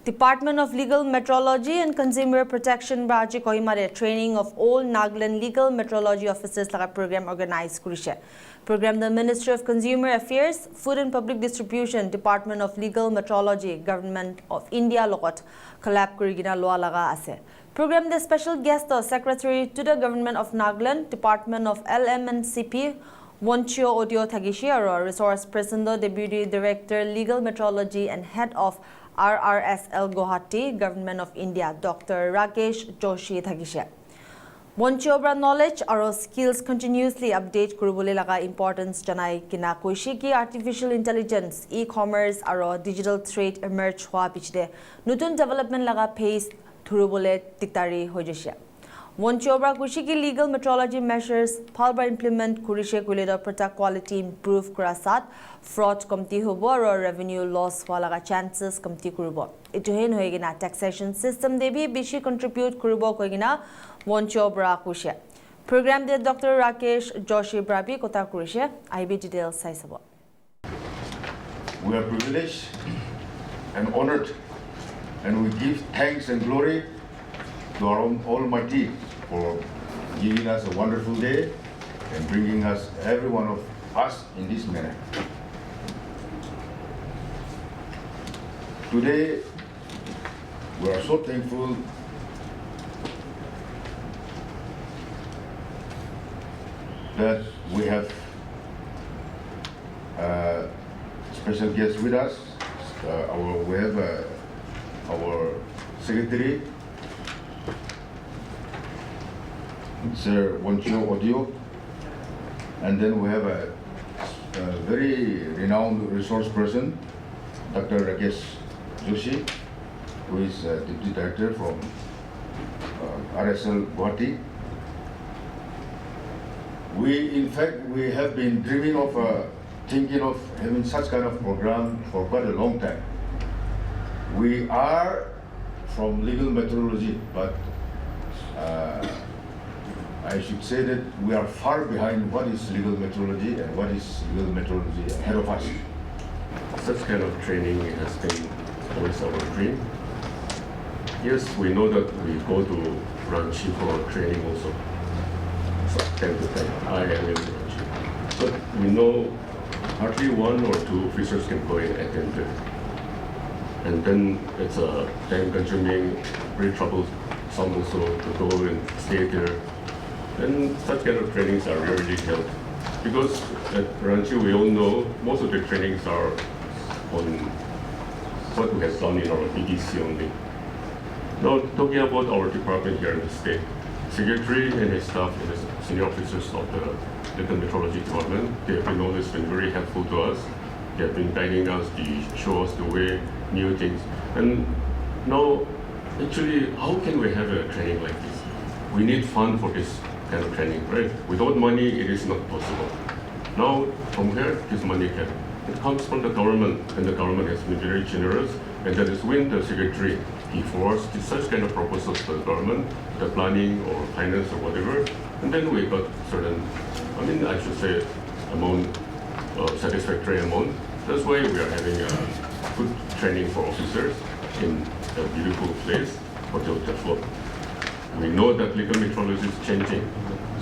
Department of Legal Metrology and Consumer Protection Raji Kohimare training of all Nagaland legal metrology officers laga program organized kurishe. Program the Ministry of Consumer Affairs, Food and Public Distribution, Department of Legal Metrology, Government of India logot collab kurigina loa laga ase. Program the special guest Secretary to the Government of Nagaland, Department of LM&CP, Wonchio Audio Tagishiaro, Resource Person, Deputy Director, Legal Metrology and Head of RRSL Guwahati, Government of India, Dr. Rakesh Joshi Thagishe. Wonchobra knowledge or skills continuously update kurubole laga importance janai kina koishi ki artificial intelligence, e-commerce or digital trade emerge hua pichde nutun development laga pace thurubole tiktari hojishe. Wonchobra koishi ki legal metrology measures palbar implement kurishe kuleda product quality improve kurasat fraud committee hobo or revenue loss walaga chances committee kurubo. Ito hen hoigina taxation system debi bishi contribute kurubo koigina Wonchobra kushe. Program de Dr. Rakesh Joshi Brabi kota kurishe. IB details saisabo. We are privileged and honored, and we give thanks and glory to our Almighty for giving us a wonderful day and bringing us, every one of us, in this manner. Today, we are so thankful that we have a special guest with us. We have our secretary, Sir Wonchio Audio, and then we have a very renowned resource person, Dr. Rakesh Joshi, who is Deputy Director from RSL Guwahati. In fact, we have been dreaming of thinking of having such kind of program for quite a long time. We are from legal metrology, but I should say that we are far behind what is legal metrology and what is legal metrology ahead of us. Such kind of training has been always our dream. Yes, we know that we go to Ranchi for training also. So time to time, I am in Ranchi. But we know hardly one or two officers can go and attend it. And then it's a time-consuming, very troublesome also to go and stay there. And such kind of trainings are rarely held. Because at Ranchi, we all know most of the trainings are on what we have done in our BDC only. Now, talking about our department here in the state, Secretary and his staff and his senior officers of the legal metrology department, they have been always been very helpful to us. They have been guiding us, they show us the way, new things. And now, actually, how can we have a training like this? We need fund for this kind of training, right? Without money, it is not possible. Now, from where this money can? It comes from the government, and the government has been very generous, and that is when the secretary, he forced such kind of proposals to the government, the planning or finance or whatever, and then we got certain, I should say, amount, satisfactory amount. That's why we are having a good training for officers in a beautiful place, Hotel Dept. We know that legal metrology is changing.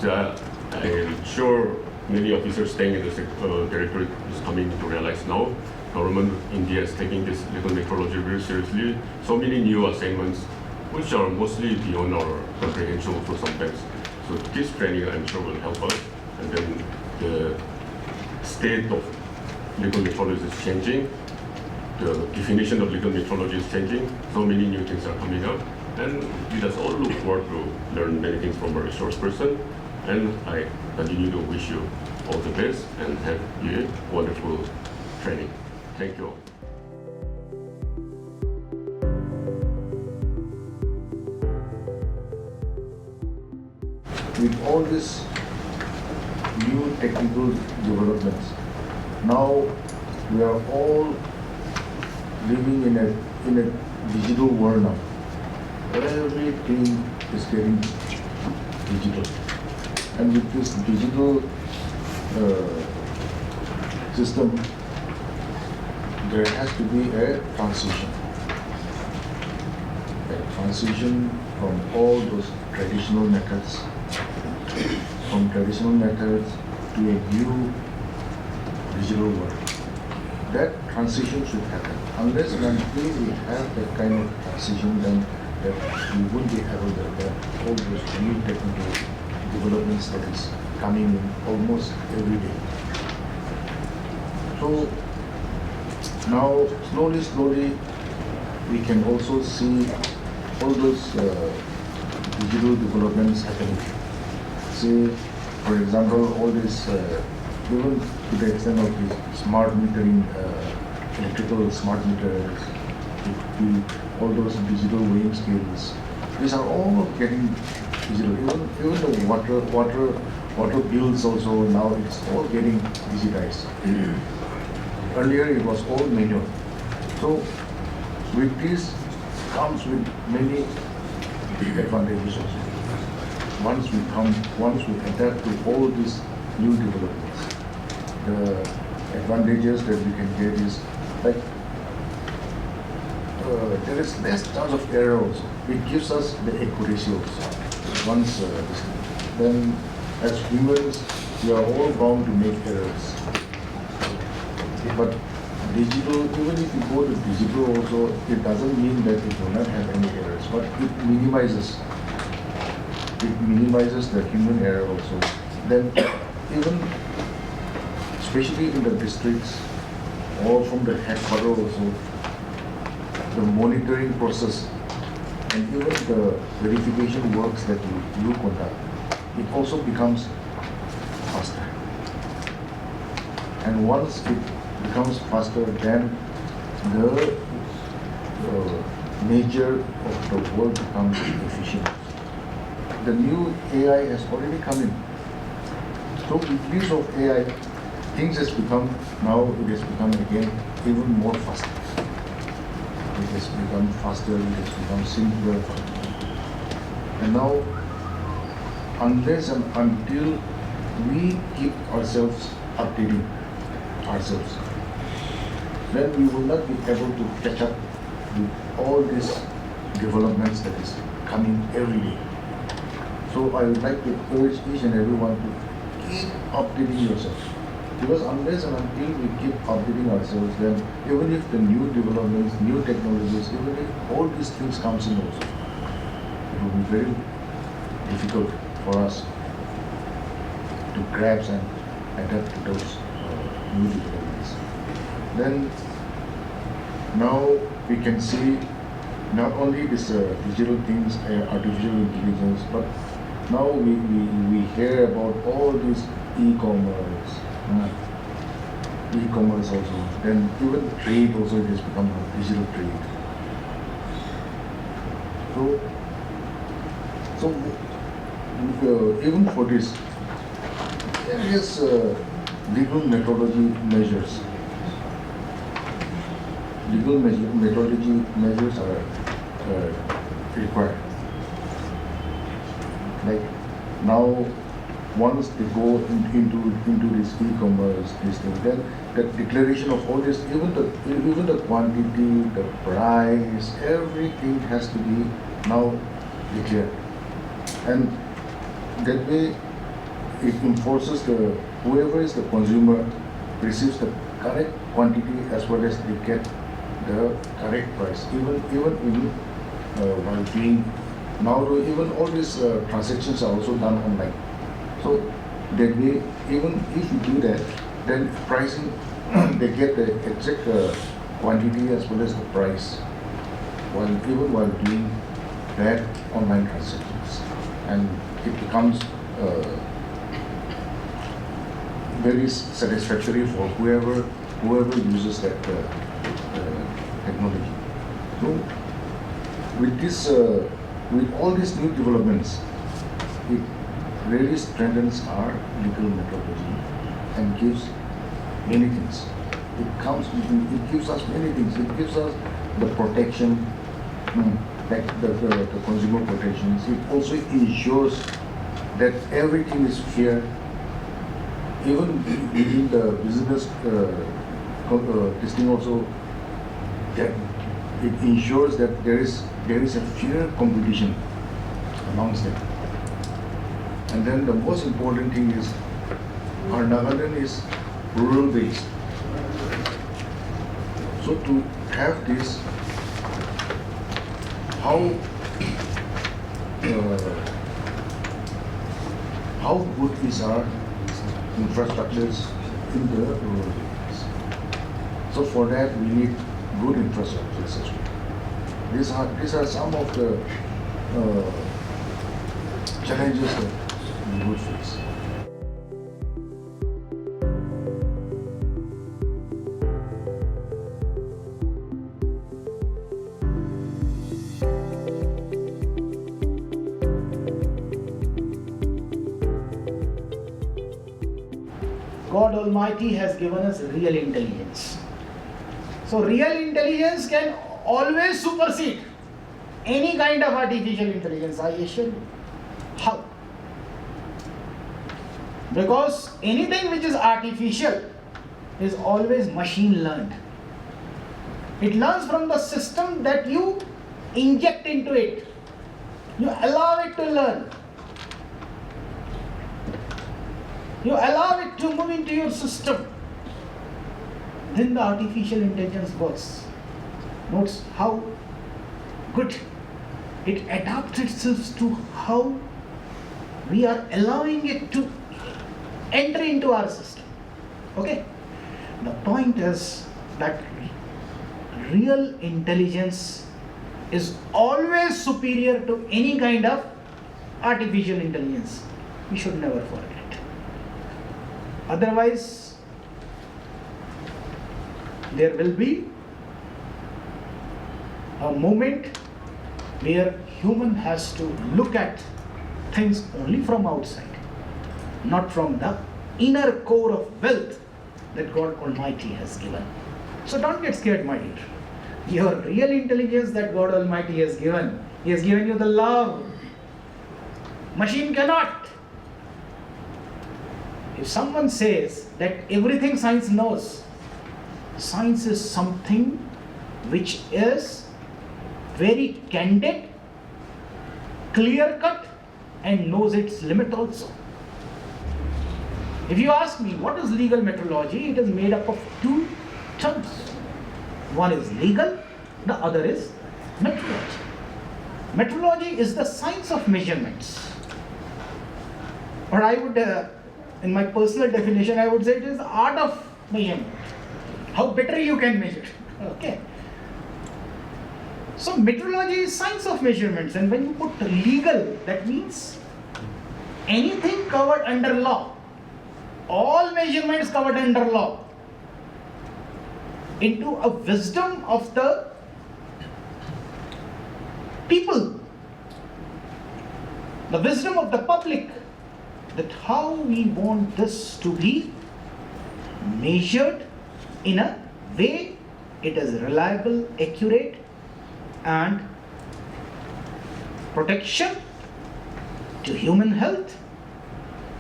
So I'm sure many officers staying in the directorate is coming to realize now. Government of India is taking this legal metrology very seriously. So many new assignments, which are mostly beyond our comprehension also sometimes. So this training, I'm sure, will help us. And then the state of legal metrology is changing. The definition of legal metrology is changing. So many new things are coming up. And let us all look forward to learn many things from a resource person. And I continue to wish you all the best and have a wonderful training. Thank you all. With all these new technical developments, now we are all living in a digital world now. Everything is getting digital. And with this digital system, there has to be a transition. transition from all those traditional methods, to a new digital world. That transition should happen. Unless and until we have that kind of transition, then that we won't be able to get all those new technical developments that is coming in almost every day. So now slowly we can also see all those digital developments happening. Say, for example, all this even to the extent of the smart metering, electrical smart meters, all those digital weighing scales, these are all getting digital. Even the water bills also now it's all getting digitized. Earlier it was all manual. So with this comes with many advantages also. Once we adapt to all these new developments, the advantages that we can get is like there is less chance of error also. It gives us the accuracy also. Once then as humans we are all bound to make errors. But digital, even if you go to digital also, it doesn't mean that it will not have any errors, but it minimizes the human error also. Then even, especially in the districts or from the headquarters also, the monitoring process and even the verification works that you conduct, it also becomes faster. And once it becomes faster, then the nature of the work becomes efficient. The new AI has already come in. So with use of AI, things has become, now it has become again even more faster. It has become faster, it has become simpler. And now, unless and until we keep ourselves updating ourselves, then we will not be able to catch up with all these developments that is coming every day. So I would like to urge each and everyone to keep updating yourself. Because unless and until we keep updating ourselves, then even if the new developments, new technologies, even if all these things comes in also, it will be very difficult for us to grasp and adapt to those new developments. Then now we can see not only this digital things, artificial intelligence, but now we hear about all these e-commerce also. Then even trade also, it has become a digital trade. So even for this, there is legal methodology measures. Legal methodology measures are required. Like now, once they go into this e-commerce, this thing, then the declaration of all this, even the quantity, the price, everything has to be now declared, and that way it enforces whoever is the consumer receives the correct quantity as well as they get the correct price. Even in while doing now, even all these transactions are also done online. So that way, even if you do that, then pricing they get the exact quantity as well as the price, while doing that online transactions, and it becomes very satisfactory for whoever uses that technology. So with all these new developments, it really strengthens our legal methodology and gives many things. It gives us many things. It gives us the protection, like the consumer protections. It also ensures that everything is fair. Even within the business, this thing also, that it ensures that there is a fair competition amongst them. And then the most important thing is our Nagaland is rural based. So to have this, how good is our infrastructures in the rural areas? So for that we need good infrastructure system. These are some of the challenges that we would face. God Almighty has given us real intelligence. So real intelligence can always supersede any kind of artificial intelligence, I assure you. How? Because anything which is artificial is always machine learned. It learns from the system that you inject into it. You allow it to learn. You allow it to move into your system. Then the artificial intelligence works. Notice how good it adapts itself to how we are allowing it to enter into our system. Okay? The point is that real intelligence is always superior to any kind of artificial intelligence. We should never forget. Otherwise, there will be a moment where human has to look at things only from outside, not from the inner core of wealth that God Almighty has given. So don't get scared, my dear. Your real intelligence that God Almighty has given, He has given you the love. Machine cannot. If someone says that everything science knows, science is something which is very candid, clear-cut, and knows its limit also. If you ask me what is legal metrology, it is made up of two terms. One is legal, the other is metrology. Metrology is the science of measurements. Or I would, in my personal definition, I would say it is the art of measurement. How better you can measure. Okay. So metrology is science of measurements, and when you put legal, that means anything covered under law, all measurements covered under law, into a wisdom of the people, the wisdom of the public, that how we want this to be measured in a way it is reliable, accurate, and protection to human health,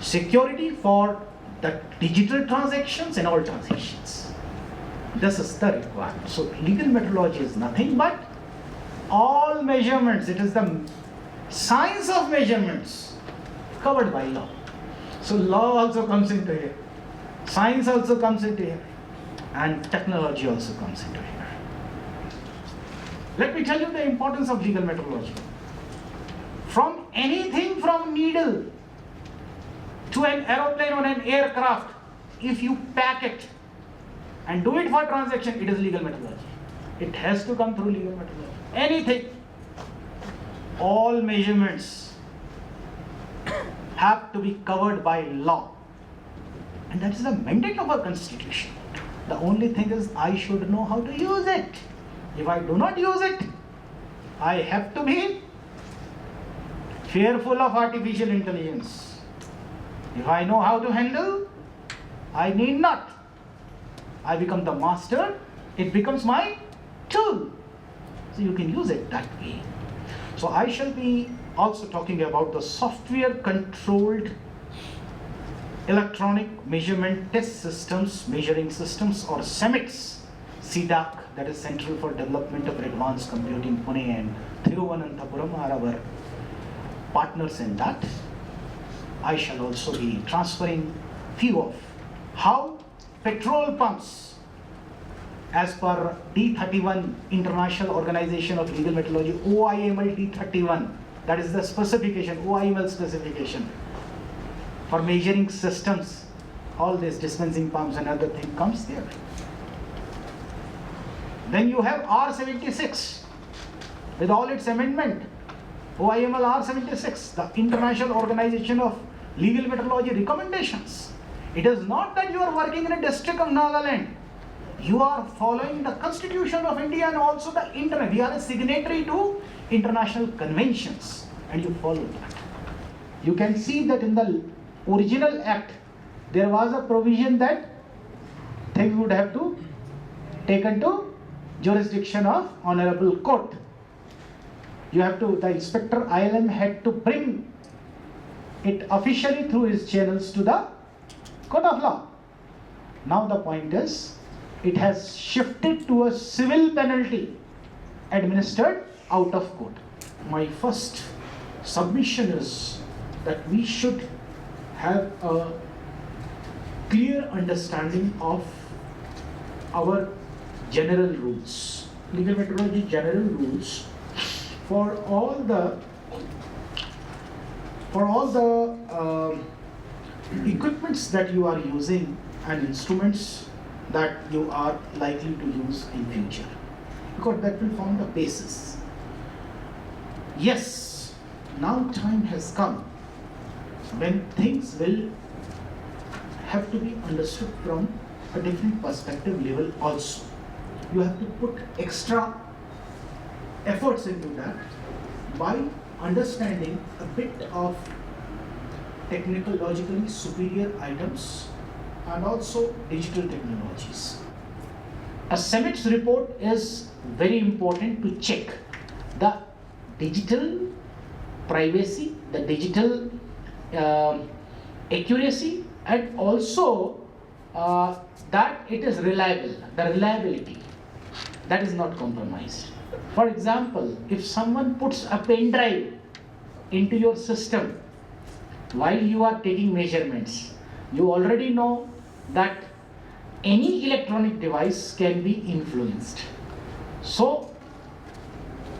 security for the digital transactions and all transactions. This is the requirement. So legal metrology is nothing but all measurements. It is the science of measurements covered by law. So law also comes into here. Science also comes into here. And technology also comes into here. Let me tell you the importance of legal metrology. From anything from needle to an aeroplane or an aircraft, if you pack it and do it for transaction, it is legal metrology. It has to come through legal metrology. Anything, all measurements have to be covered by law. And that is the mandate of our constitution. The only thing is I should know how to use it. If I do not use it, I have to be fearful of artificial intelligence. If I know how to handle, I need not. I become the master, it becomes my tool. So you can use it that way. So I shall be also talking about the software controlled electronic measurement test systems, measuring systems, or CEMITs, CDAC, that is Central for Development of Advanced Computing, Pune, and Thiruvananthapuram are our partners in that. I shall also be transferring few of how petrol pumps, as per D31 International Organization of Legal Metrology, OIML D31, that is the specification, OIML specification for measuring systems, all these dispensing pumps and other thing comes there. Then you have R76 with all its amendment, OIML R76, the International Organization of Legal Metrology recommendations. It is not that you are working in a district of Nagaland. You are following the Constitution of India and also the internet. We are a signatory to international conventions and you follow that. You can see that in the original act, there was a provision that things would have to taken to jurisdiction of honorable court. You have to, the inspector ILM had to bring it officially through his channels to the court of law. Now the point is, it has shifted to a civil penalty administered out of court. My first submission is that we should have a clear understanding of our general rules, legal metrology general rules for all the equipments that you are using and instruments that you are likely to use in future, because that will form the basis. Yes, now time has come when things will have to be understood from a different perspective level also. You have to put extra efforts into that by understanding a bit of technologically superior items and also digital technologies. A CEMET's report is very important to check the digital privacy, the digital accuracy, and also that it is reliable, the reliability, that is not compromised. For example, if someone puts a pen drive into your system while you are taking measurements, you already know that any electronic device can be influenced. So,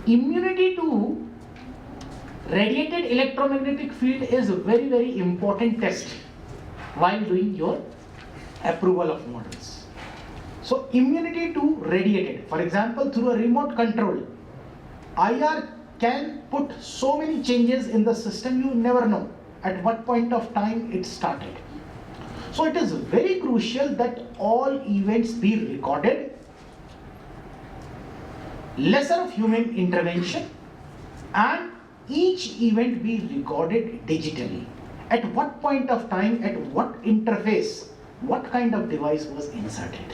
immunity to radiated electromagnetic field is a very, very important test while doing your approval of models. So, immunity to radiated, for example, through a remote control, IR can put so many changes in the system, you never know at what point of time it started. So it is very crucial that all events be recorded, lesser of human intervention, and each event be recorded digitally. At what point of time, at what interface, what kind of device was inserted,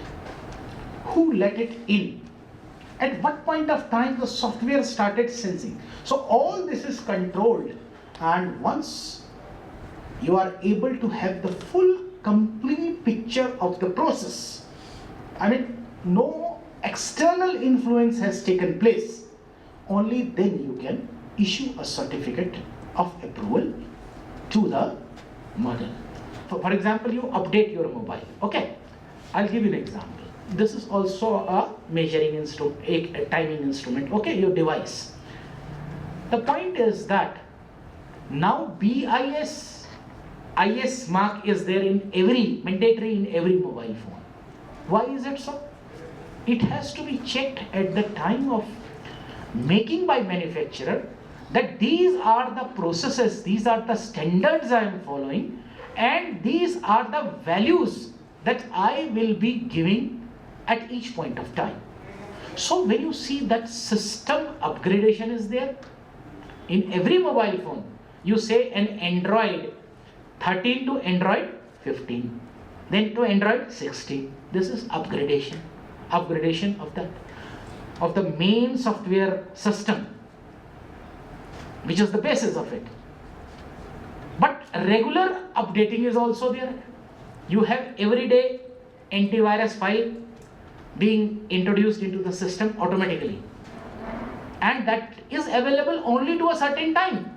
who let it in, at what point of time the software started sensing. So all this is controlled, and once you are able to have the full complete picture of the process, I mean no external influence has taken place, only then you can issue a certificate of approval to the model. For example, you update your mobile. Okay, I'll give you an example. This is also a measuring instrument, a timing instrument. Okay, your device. The point is that now BIS, IS mark is there in every, mandatory in every mobile phone. Why is it so? It has to be checked at the time of making by manufacturer that these are the processes, these are the standards I am following, and these are the values that I will be giving at each point of time. So when you see that system upgradation is there, in every mobile phone, you say an Android 13 to Android 15, then to Android 16. This is upgradation of the main software system, which is the basis of it. But regular updating is also there. You have everyday antivirus file, being introduced into the system automatically, and that is available only to a certain time.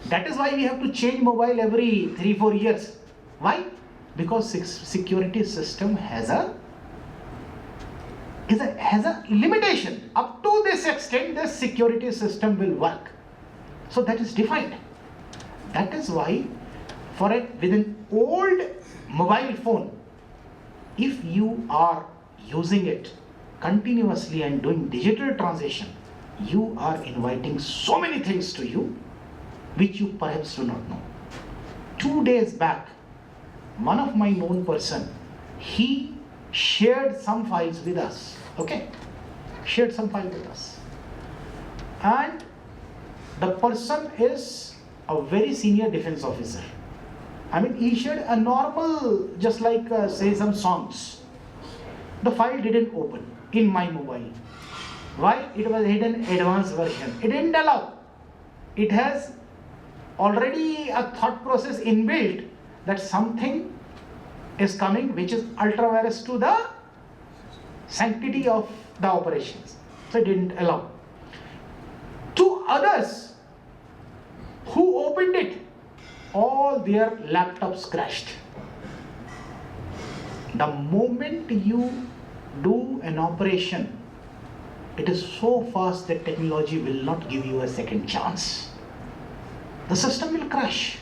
That is why we have to change mobile every 3-4 years. Why? Because security system has a limitation. Up to this extent, the security system will work. So that is defined. That is why with an old mobile phone, if you are using it continuously and doing digital transition, you are inviting so many things to you which you perhaps do not know. 2 days back, one of my known person, he shared some files with us. Okay? Shared some file with us. And the person is a very senior defense officer. I mean, he shared a normal, just like say some songs. The file didn't open in my mobile. Why? It was hidden advanced version. It didn't allow. It has already a thought process inbuilt that something is coming which is ultra virus to the sanctity of the operations. So it didn't allow. Two others who opened it, all their laptops crashed. The moment you do an operation, it is so fast that technology will not give you a second chance. The system will crash.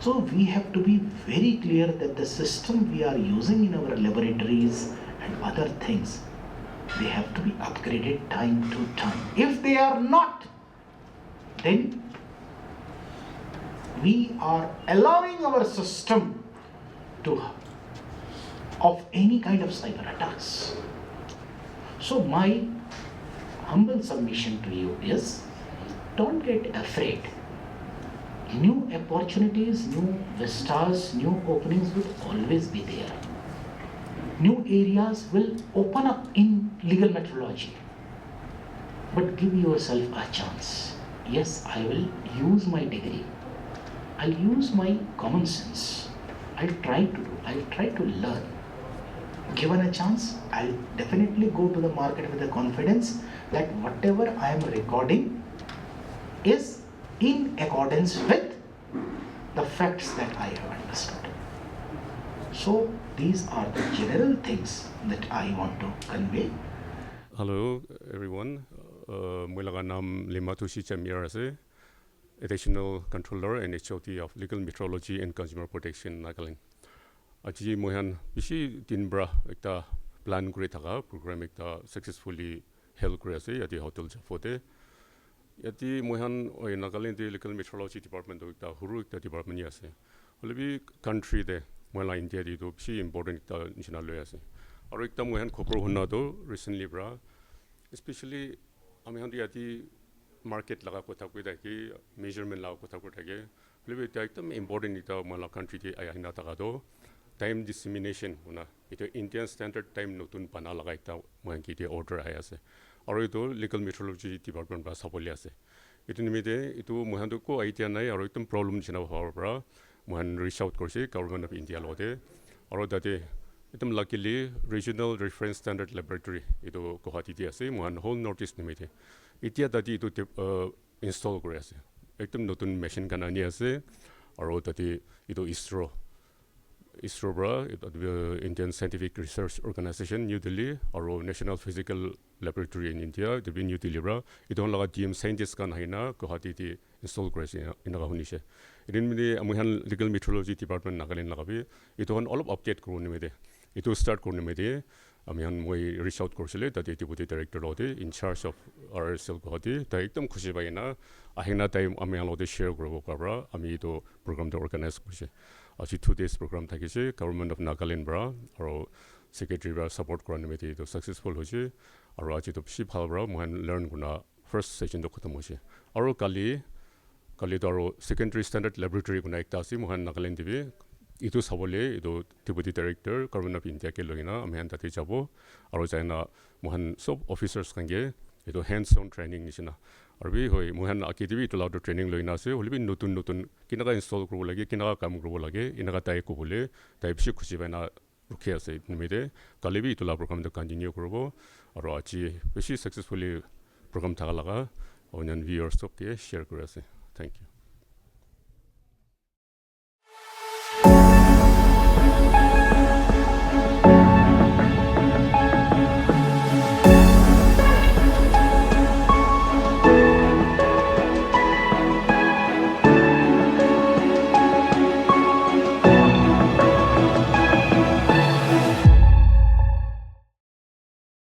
So we have to be very clear that the system we are using in our laboratories and other things, they have to be upgraded time to time. If they are not, then we are allowing our system of any kind of cyber attacks. So my humble submission to you is, don't get afraid. New opportunities, new vistas, new openings will always be there. New areas will open up in legal metrology. But give yourself a chance. Yes, I will use my degree. I'll use my common sense. I'll try to learn. Given a chance, I'll definitely go to the market with the confidence that whatever I am recording is in accordance with the facts that I have understood. So these are the general things that I want to convey. Hello everyone. Mulaga nam Limatushi Chamirase, Additional Controller and HOT of Legal Metrology and Consumer Protection Nagaland. Aji mohan bishi dinbra ekta plan kuri thaka program ekta successfully held kuri ase yati hotel jafote. Yati mohan Nagaland Legal Metrology Department ekta huru ekta department ni ase. Holebi country de mola India di do bishi important ekta nishina loi ase. Aro ekta mohan khopor honna do recently bra, especially ami yati market laga kotha koi thaki measurement laga kotha koi thaki. Holebi ekta ekdam important ekta mola country de ayahina taka do time dissemination hona ito Indian standard time notun bana laga ekta mohan ki order aya ase. Aro ito legal metrology department ba saboli ase. Ito nimide ito mohan to ko idea nai aro ekdam problem jina bhar bra mohan reach out korse government of India lode. Aro date ekdam luckily regional reference standard laboratory ito Guwahati ti ase mohan whole notice nimide. Itia dati ito install kore ase. Ekdam notun machine kan ani ase. Aro dati ito ISRO bra, Indian Scientific Research Organization, New Delhi, or National Physical Laboratory in India, the New Delhi bra. Ito ang laga GM scientists kan haina Guwahati ti install kore ase inaga hunishe. Idin mide amuhan legal metrology department nagalin lagabi. Ito an all of update koro nimede. Ito start koro nimede. Amihan moi reach out korsile that deputy director lode in charge of RSL Guwahati. Ta ekdam khushi bayina ahina time amihan lode share koro kabra. Ami ito program to organize korse. Aji 2 days program thakise government of Nagaland bra aro secretary bra support kora nimete to successful hoise aro aji to bishi bhal bra mohan learn guna first session to khatam hoise aro kali to aro secondary standard laboratory guna ekta ase mohan Nagaland dibe ito sabole ito deputy director government of India ke logina amhan tate jabo aro jaina mohan sob officers kange ito hands on training nishina arbi hoi mohan akitibi to laudo training loina ase holibi notun kinaga install krobo lage kinaga kam krobo lage inaga tai ko bole tai bishi khushi baina ৰখি আছে নিমিতে কালি B ইটোলা প্ৰগ্ৰামটো continue কৰিব আৰু আজি বেছি successfully programme থাকা লগা অন্যান্য ভিউয়াৰ্ছক share কৰি আছে থ্যাংক ইউ